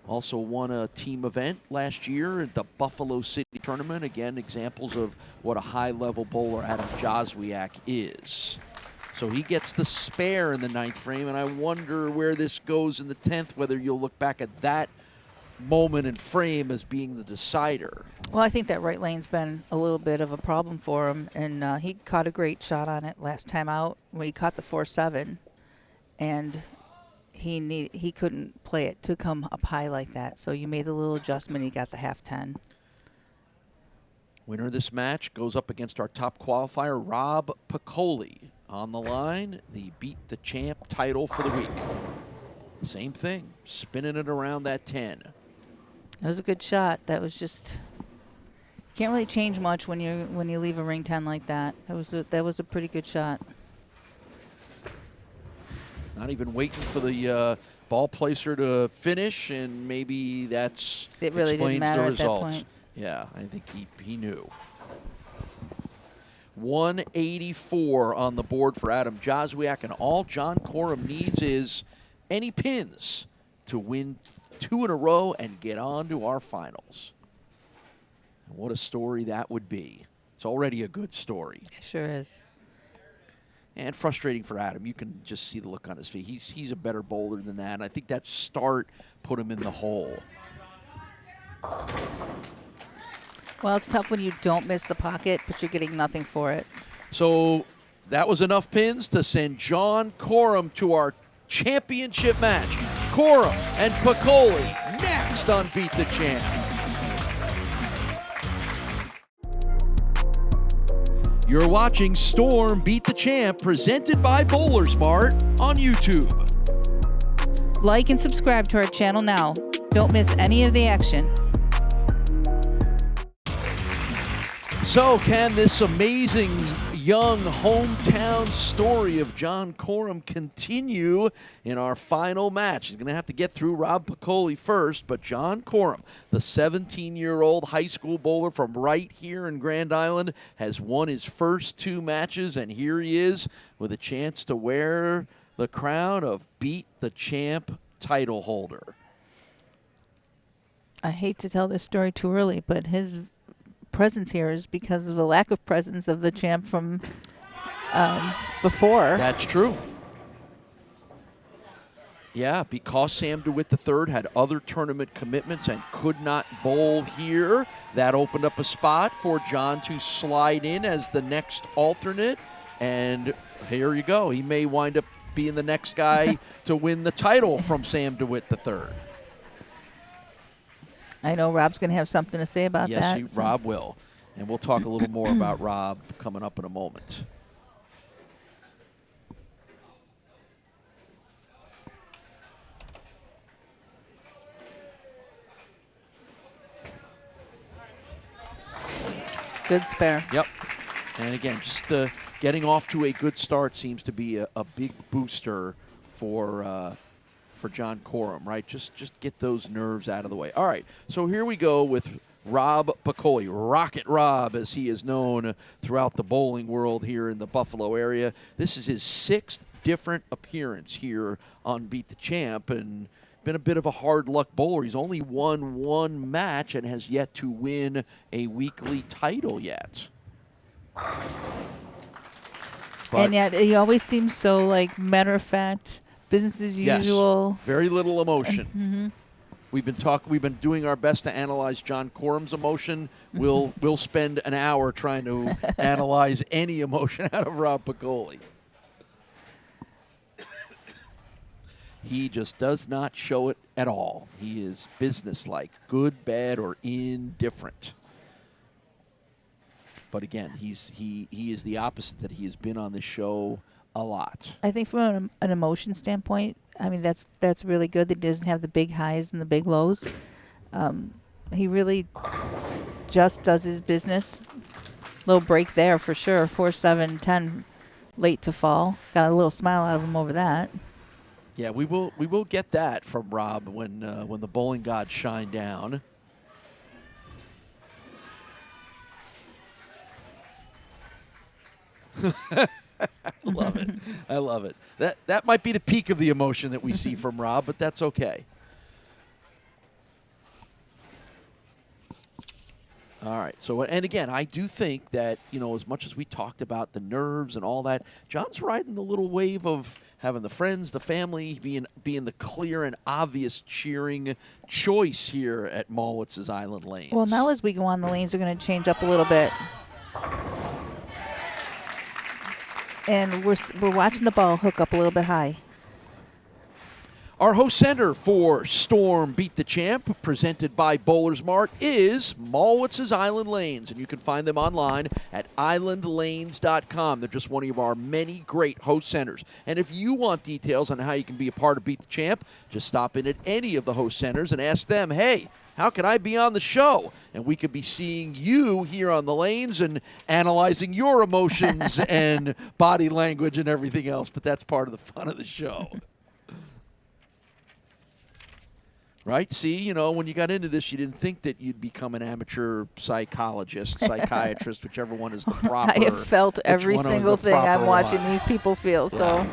Also won a team event last year at the Buffalo City Tournament. Again, examples of what a high-level bowler Adam Jozwiak is. So he gets the spare in the 9th frame, and I wonder where this goes in the 10th, whether you'll look back at that moment and frame as being the decider. Well, I think that right lane's been a little bit of a problem for him, and he caught a great shot on it last time out when he caught the 4-7, and he couldn't play it to come up high like that. So you made a little adjustment. He got the half 10. Winner of this match goes up against our top qualifier, Rob Piccoli. On the line, the Beat the Champ title for the week. Same thing, spinning it around that 10. That was a good shot. That was just can't really change much when you leave a ring 10 like that. That was a pretty good shot. Not even waiting for the ball placer to finish, and maybe that's it really didn't matter the at that results. point. Yeah, I think he knew. 184 on the board for Adam Jozwiak, and all John Coram needs is any pins to win 2 in a row and get on to our finals. And what a story that would be. It's already a good story. It sure is. And frustrating for Adam. You can just see the look on his face. He's a better bowler than that, and I think that start put him in the hole. Well, it's tough when you don't miss the pocket, but you're getting nothing for it. So that was enough pins to send John Coram to our championship match. Coram and Piccoli next on Beat the Champ. You're watching Storm Beat the Champ, presented by BowlersMart on YouTube. Like and subscribe to our channel now. Don't miss any of the action. So can this amazing young hometown story of John Coram continue in our final match? He's going to have to get through Rob Piccoli first, but John Coram, the 17-year-old high school bowler from right here in Grand Island, has won his first 2 matches, and here he is with a chance to wear the crown of Beat the Champ title holder. I hate to tell this story too early, but his presence here is because of the lack of presence of the champ from before. That's true. Yeah, because Sam DeWitt III had other tournament commitments and could not bowl here, that opened up a spot for John to slide in as the next alternate. And here you go. He may wind up being the next guy to win the title from Sam DeWitt III. I know Rob's going to have something to say about that. Yes, Rob will. And we'll talk a little more about Rob coming up in a moment. Good spare. Yep. And again, just getting off to a good start seems to be a big booster for John Coram, right? Just get those nerves out of the way. All right, so here we go with Rob Piccoli, Rocket Rob, as he is known throughout the bowling world here in the Buffalo area. This is his 6th different appearance here on Beat the Champ, and been a bit of a hard luck bowler. He's only won 1 match and has yet to win a weekly title yet. And yet he always seems so like matter of fact, business as usual. Yes, very little emotion. Mm-hmm. We've been doing our best to analyze John Coram's emotion. We'll spend an hour trying to analyze any emotion out of Rob Piccoli. He just does not show it at all. He is businesslike, good, bad, or indifferent. But again, he is the opposite that he has been on this show a lot. I think from an emotion standpoint, I mean, that's really good that he doesn't have the big highs and the big lows. He really just does his business. Little break there for sure. 4-7-10 late to fall. Got a little smile out of him over that. Yeah, we will get that from Rob when the bowling gods shine down. I love it. I love it. That might be the peak of the emotion that we see from Rob, but that's okay. All right. So, and again, I do think that, as much as we talked about the nerves and all that, John's riding the little wave of having the friends, the family, being the clear and obvious cheering choice here at Mallwitz's Island Lanes. Well, now as we go on, the lanes are going to change up a little bit. And we're watching the ball hook up a little bit high. Our host center for Storm Beat the Champ, presented by BowlersMart, is Mallwitz's Island Lanes, and you can find them online at islandlanes.com. They're just one of our many great host centers. And if you want details on how you can be a part of Beat the Champ, just stop in at any of the host centers and ask them, hey, how can I be on the show? And we could be seeing you here on the lanes and analyzing your emotions and body language and everything else, but that's part of the fun of the show. Right? See, when you got into this, you didn't think that you'd become an amateur psychologist, psychiatrist, whichever one is the proper. I have felt every single thing I'm watching these people feel, so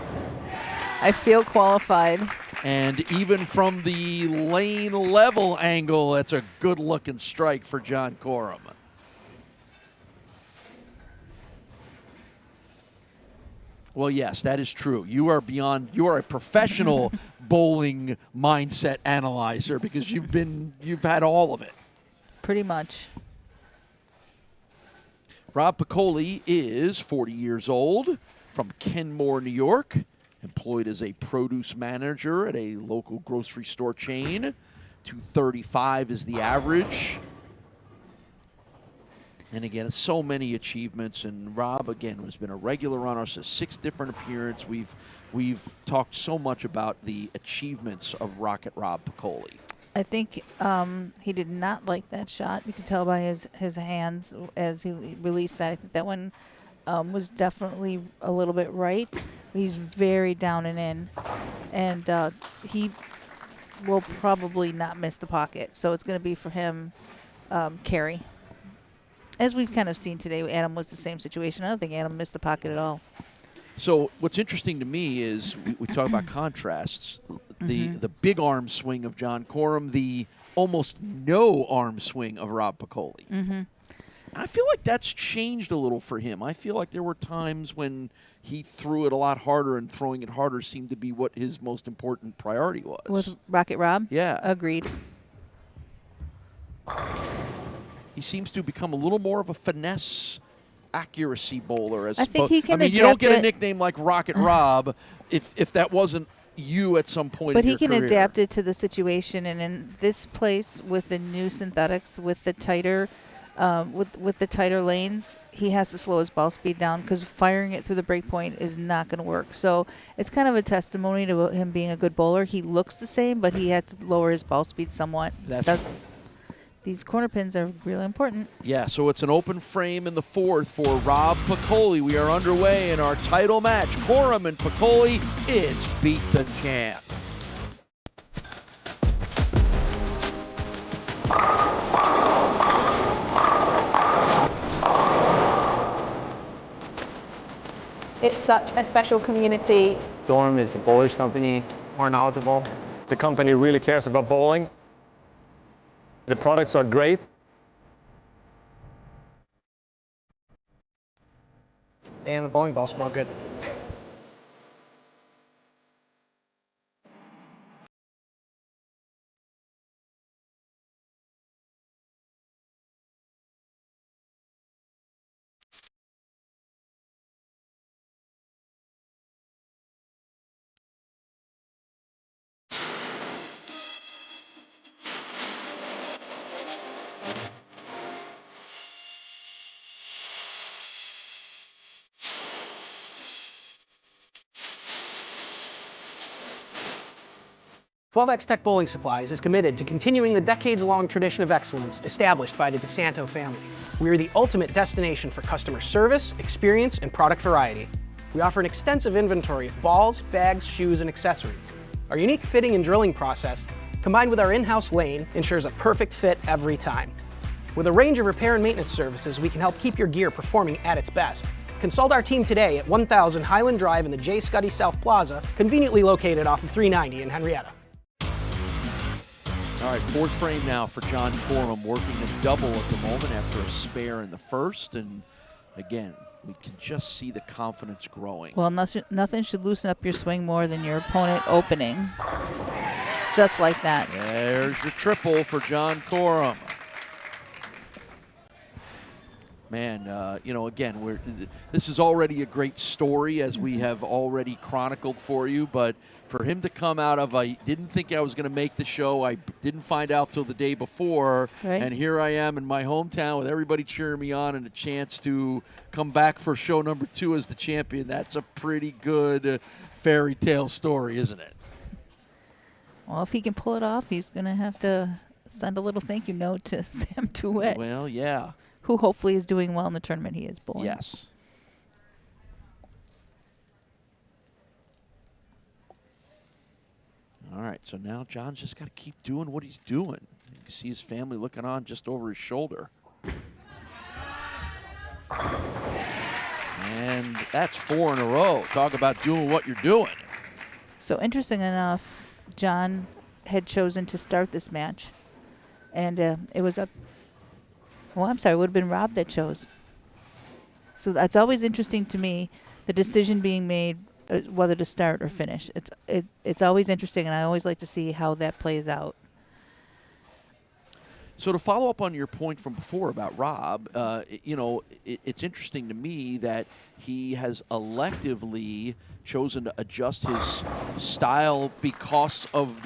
I feel qualified. And even from the lane level angle, that's a good-looking strike for John Coram. Well, yes, that is true. You are a professional bowling mindset analyzer because you've had all of it. Pretty much. Rob Piccoli is 40 years old, from Kenmore, New York, employed as a produce manager at a local grocery store chain. 235 is the average. And again, so many achievements. And Rob, again, has been a regular on our 6 different appearances. We've talked so much about the achievements of Rocket Rob Piccoli. I think he did not like that shot. You can tell by his hands as he released that. I think that one was definitely a little bit right. He's very down and in. And he will probably not miss the pocket. So it's going to be for him carry. As we've kind of seen today, Adam was the same situation. I don't think Adam missed the pocket at all. So what's interesting to me is we talk about contrasts. The big arm swing of John Coram, the almost no arm swing of Rob Piccoli. Mm-hmm. I feel like that's changed a little for him. I feel like there were times when he threw it a lot harder, and throwing it harder seemed to be what his most important priority was. With Rocket Rob? Yeah. Agreed. He seems to become a little more of a finesse accuracy bowler. I think he can you don't get a nickname like Rocket Rob if that wasn't you at some point but in your he can career. adapt it to the situation, and in this place with the new synthetics, with the tighter with the tighter lanes, he has to slow his ball speed down because firing it through the break point is not going to work. So it's kind of a testimony to him being a good bowler. He looks the same, but he had to lower his ball speed somewhat. These corner pins are really important. Yeah, so it's an open frame in the 4th for Rob Piccoli. We are underway in our title match. Coram and Piccoli, it's Beat the Champ. It's such a special community. Storm is the bowlers company, more knowledgeable. The company really cares about bowling. The products are great. And the bowling balls smell good. 12X Tech Bowling Supplies is committed to continuing the decades-long tradition of excellence established by the DeSanto family. We are the ultimate destination for customer service, experience, and product variety. We offer an extensive inventory of balls, bags, shoes, and accessories. Our unique fitting and drilling process, combined with our in-house lane, ensures a perfect fit every time. With a range of repair and maintenance services, we can help keep your gear performing at its best. Consult our team today at 1000 Highland Drive in the J. Scuddy South Plaza, conveniently located off of 390 in Henrietta. All right, fourth frame now for John Coram, working a double at the moment after a spare in the first. And again, we can just see the confidence growing. Well, nothing should loosen up your swing more than your opponent opening. Just like that. There's your triple for John Coram. Man, you know, again, this is already a great story, as we have already chronicled for you, but for him to come out of, I didn't think I was going to make the show. I didn't find out till the day before, right. And here I am in my hometown with everybody cheering me on and a chance to come back for show number 2 as the champion. That's a pretty good fairy tale story, isn't it? Well, if he can pull it off, he's going to have to send a little thank you note to Sam Tuet. Well, yeah. Who hopefully is doing well in the tournament he is bowling. Yes. All right, so now John's just got to keep doing what he's doing. You can see his family looking on just over his shoulder. And that's 4 in a row. Talk about doing what you're doing. So interesting enough, John had chosen to start this match. And it was up. Well, I'm sorry, it would have been Rob that chose. So that's always interesting to me, the decision being made whether to start or finish. It's always interesting, and I always like to see how that plays out. So to follow up on your point from before about Rob, you know, it's interesting to me that he has electively chosen to adjust his style because of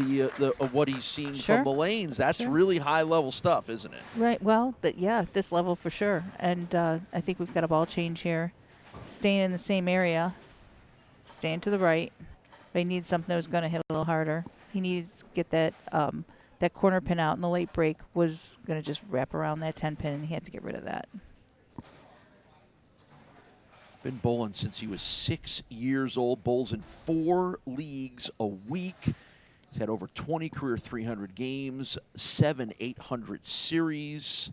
of what he's seeing from the lanes. That's really high-level stuff, isn't it? Right. Well, yeah, this level for sure. And I think we've got a ball change here. Staying in the same area. Staying to the right. But he needs something that was going to hit a little harder. He needs to get that that corner pin out, and the late break was going to just wrap around that 10 pin, and he had to get rid of that. Been bowling since he was 6 years old. Bowls in 4 leagues a week. He's had over 20 career 300 games, 7 800 series.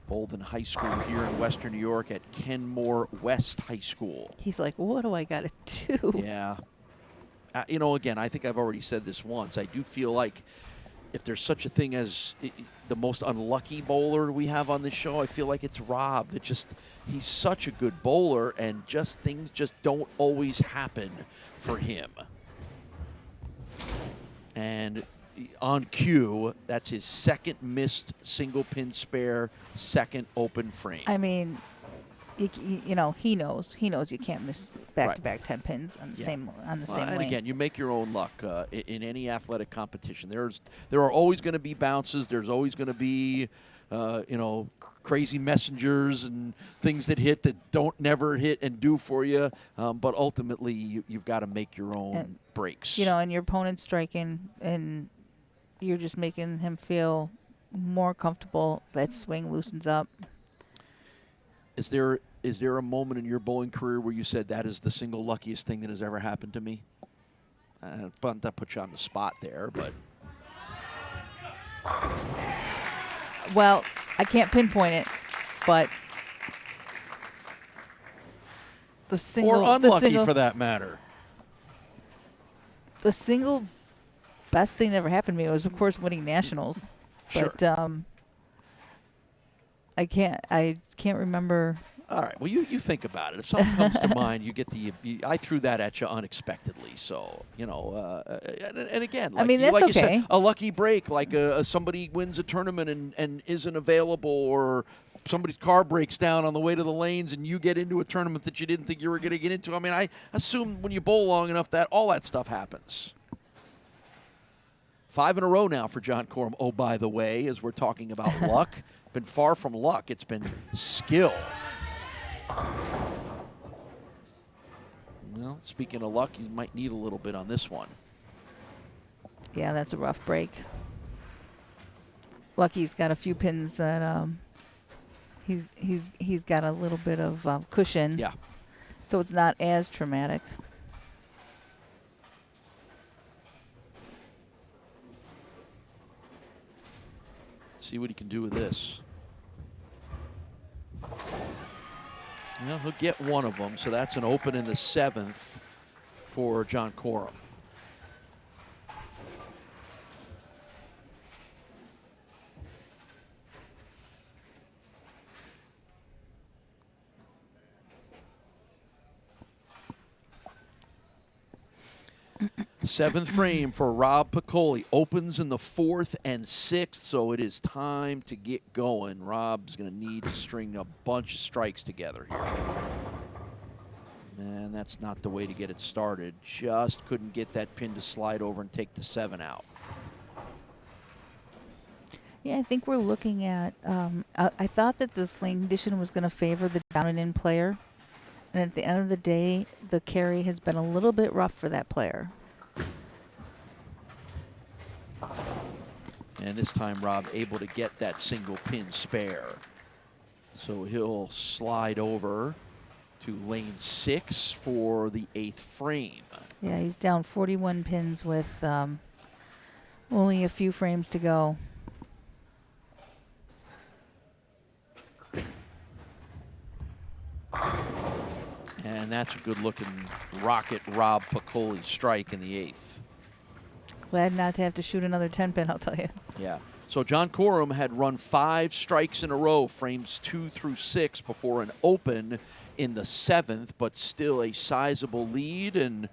Bowled in high school here in Western New York at Kenmore West High School. He's like, what do I got to do? Yeah. You know, again, I think I've already said this once. I do feel like if there's such a thing as the most unlucky bowler we have on this show, I feel like it's Rob. That he's such a good bowler, and just things just don't always happen for him. And on cue, that's his second missed single pin spare, second open frame. I mean, you know, he knows you can't miss back-to-back 10 pins on the same And lane. again, you make your own luck in any athletic competition. There are always going to be bounces. There's always going to be, you know, crazy messengers and things that hit that don't never hit and do for you. But ultimately, you've got to make your own breaks. You know, and your opponent's striking, and you're just making him feel more comfortable. That swing loosens up. Is there a moment in your bowling career where you said, that is the single luckiest thing that has ever happened to me? That puts you on the spot there, but. Well, I can't pinpoint it, but the single. Or unlucky for that matter. The single best thing that ever happened to me was, of course, winning nationals. Sure. But I can't remember. All right. Well, you think about it. If something comes to mind, you get I threw that at you unexpectedly. So, you know, and again, like, I mean, that's like okay. You said, a lucky break, like somebody wins a tournament and isn't available, or somebody's car breaks down on the way to the lanes and you get into a tournament that you didn't think you were going to get into. I mean, I assume when you bowl long enough that all that stuff happens. 5 in a row now for John Coram. Oh, by the way, as we're talking about luck, been far from luck. It's been skill. Well, Well, speaking of luck, he might need a little bit on this one. Yeah, that's a rough break. Lucky's got a few pins that he's got a little bit of cushion. Yeah. So it's not as traumatic. See what he can do with this. Yeah, he'll get one of them, so that's an open in the 7th for John Coram. Seventh frame for Rob Piccoli. Opens in the 4th and 6th, so it is time to get going. Rob's going to need to string a bunch of strikes together here. And that's not the way to get it started. Just couldn't get that pin to slide over and take the 7 out. Yeah, I think we're looking at, I thought that this lane condition was going to favor the down and in player. And at the end of the day, the carry has been a little bit rough for that player. And this time, Rob able to get that single pin spare. So he'll slide over to lane 6 for the 8th frame. Yeah, he's down 41 pins with only a few frames to go. And that's a good-looking rocket Rob Piccoli strike in the 8th. Glad not to have to shoot another 10-pin, I'll tell you. Yeah. So John Coram had run 5 strikes in a row, frames 2 through 6, before an open in the 7th, but still a sizable lead and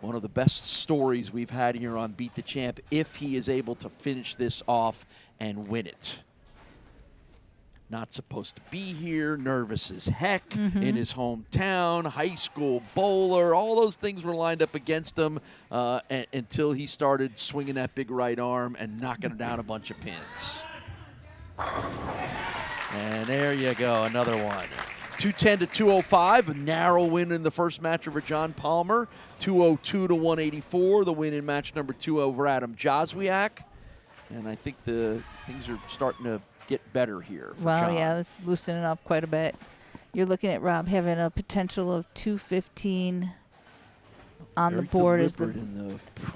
one of the best stories we've had here on Beat the Champ if he is able to finish this off and win it. Not supposed to be here, nervous as heck in his hometown, high school bowler. All those things were lined up against him until he started swinging that big right arm and knocking down a bunch of pins. And there you go, another one. 210 to 205, a narrow win in the first match over John Palmer. 202 to 184, the win in match number 2 over Adam Jozwiak. And I think the things are starting to get better here for John. Yeah, let's loosen it up quite a bit. You're looking at Rob having a potential of 215 on the board as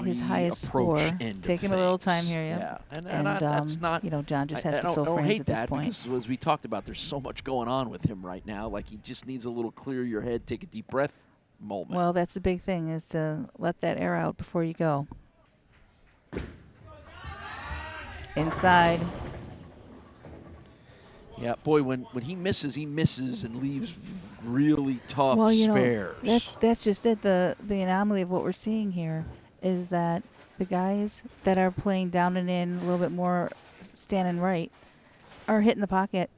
his highest score. Taking a little time here, yeah. And that's not, John just has to fill frames at this point. Because as we talked about, there's so much going on with him right now. Like, he just needs a little clear your head, take a deep breath moment. Well, that's the big thing, is to let that air out before you go. Inside. Yeah, boy, when he misses and leaves really tough spares. That's just it. The anomaly of what we're seeing here is that the guys that are playing down and in a little bit more standing right are hitting the pocket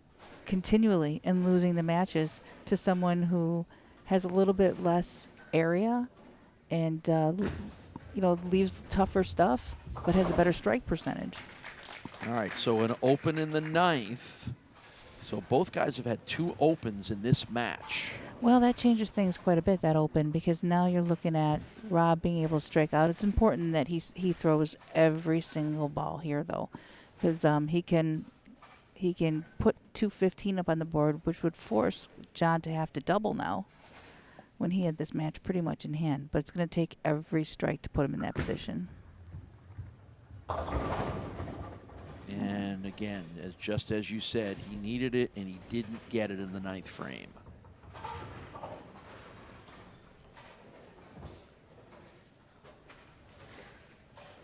continually and losing the matches to someone who has a little bit less area and leaves tougher stuff but has a better strike percentage. All right, so an open in the 9th. So both guys have had 2 opens in this match. Well, that changes things quite a bit, that open, because now you're looking at Rob being able to strike out. It's important that he throws every single ball here, though, because he can put 215 up on the board, which would force John to have to double now when he had this match pretty much in hand. But it's going to take every strike to put him in that position. And again, just as you said, he needed it and he didn't get it in the 9th frame.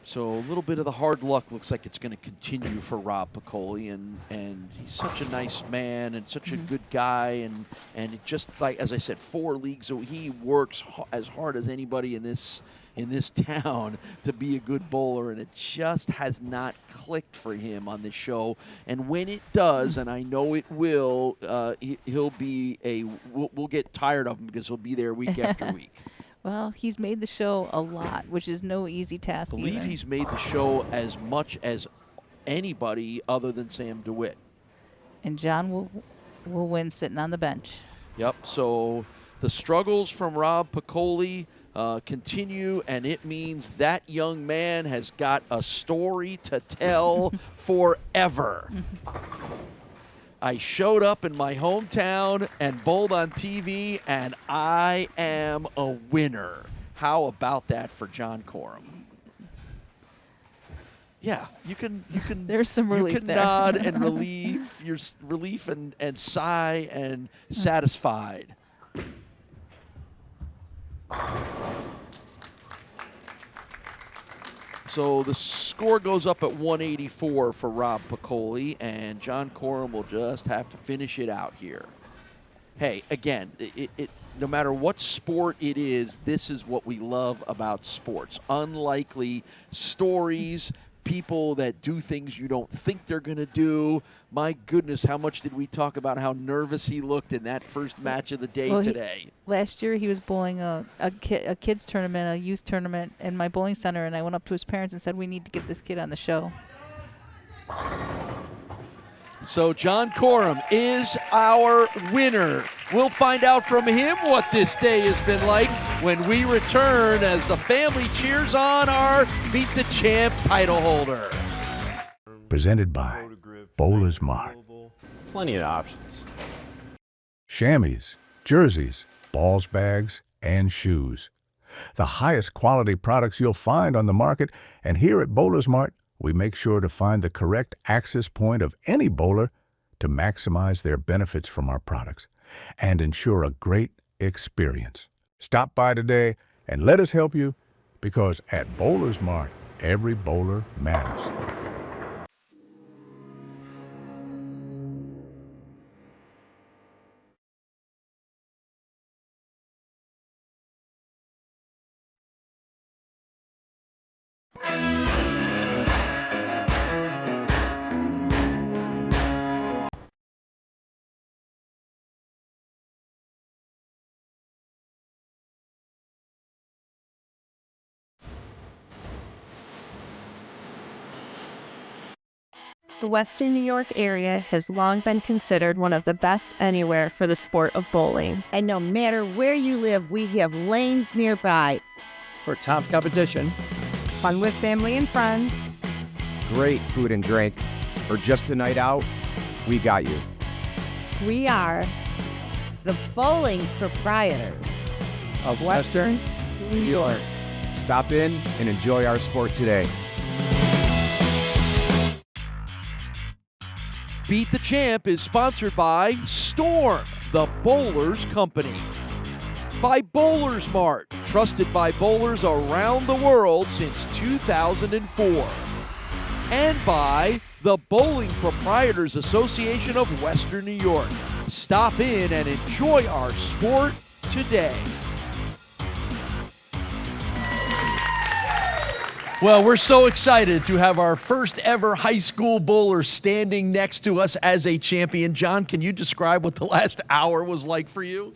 So a little bit of the hard luck looks like it's going to continue for Rob Piccoli, and he's such a nice man and such a good guy, and it just, like as I said, 4 leagues, so he works as hard as anybody in this town to be a good bowler, and it just has not clicked for him on this show. And when it does, and I know it will, he'll be we'll get tired of him because he'll be there week after week. Well, he's made the show a lot, which is no easy task. I believe he's made the show as much as anybody other than Sam DeWitt. And John will win sitting on the bench. Yep. So the struggles from Rob Piccoli continue, and it means that young man has got a story to tell forever. I showed up in my hometown and bowled on TV, and I am a winner. How about that for John Coram? Yeah, you can. There's some relief You can there. nod and relief and sigh and satisfied. So the score goes up at 184 for Rob Piccoli, and John Coram will just have to finish it out here. Hey, again, no matter what sport it is, this is what we love about sports. Unlikely stories, people that do things you don't think they're going to do. My goodness, how much did we talk about how nervous he looked in that first match of the day today? Last year he was bowling a kids tournament, a youth tournament in my bowling center, and I went up to his parents and said, we need to get this kid on the show. So John Coram is our winner. We'll find out from him what this day has been like when we return as the family cheers on our Beat the Champ title holder. Presented by BowlersMart. Plenty of options. Chamois, jerseys, balls bags, and shoes. The highest quality products you'll find on the market, and here at BowlersMart, we make sure to find the correct access point of any bowler to maximize their benefits from our products and ensure a great experience. Stop by today and let us help you, because at BowlersMart, every bowler matters. The Western New York area has long been considered one of the best anywhere for the sport of bowling. And no matter where you live, we have lanes nearby. For top competition, Fun with family and friends. great food and drink, or just a night out, we got you. We are the Bowling Proprietors Of Western New York. Stop in and enjoy our sport today. Beat the Champ is sponsored by Storm, the Bowlers Company. By BowlersMart, trusted by bowlers around the world since 2004. And by the Bowling Proprietors Association of Western New York. Stop in and enjoy our sport today. Well, we're so excited to have our first ever high school bowler standing next to us as a champion. John, can you describe what the last hour was like for you?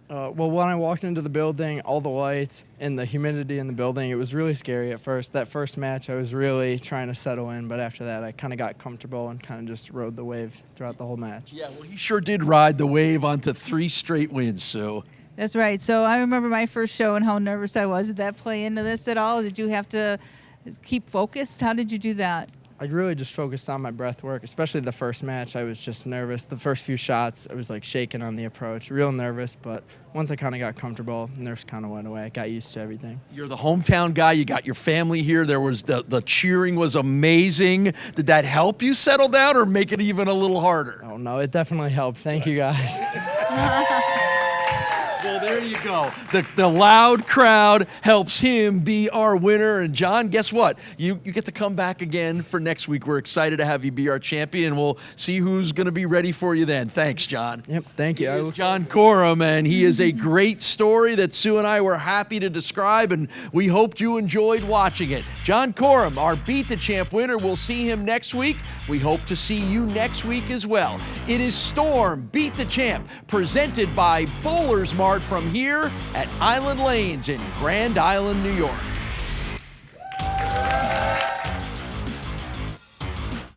Well, when I walked into the building, all the lights and the humidity in the building, it was really scary at first. That first match, I was really trying to settle in, but after that, I kind of got comfortable and kind of just rode the wave throughout the whole match. Yeah, well, he sure did ride the wave onto 3 straight wins, Sue. That's right. So I remember my first show and how nervous I was. Did that play into this at all? Did you have to keep focused? How did you do that? I really just focused on my breath work, especially the first match. I was just nervous. The first few shots, I was like shaking on the approach, real nervous, but once I kind of got comfortable, nerves kind of went away. I got used to everything. You're the hometown guy. You got your family here. There was the cheering was amazing. Did that help you settle down or make it even a little harder? Oh, no, it definitely helped. Thank you, guys. Well, there you go. The loud crowd helps him be our winner. And John, guess what? You get to come back again for next week. We're excited to have you be our champion. We'll see who's going to be ready for you then. Thanks, John. Yep, thank you. He is John Coram, and he is a great story that Sue and I were happy to describe, and we hoped you enjoyed watching it. John Coram, our Beat the Champ winner. We'll see him next week. We hope to see you next week as well. It is Storm Beat the Champ, presented by BowlersMart from here at Island Lanes in Grand Island, New York.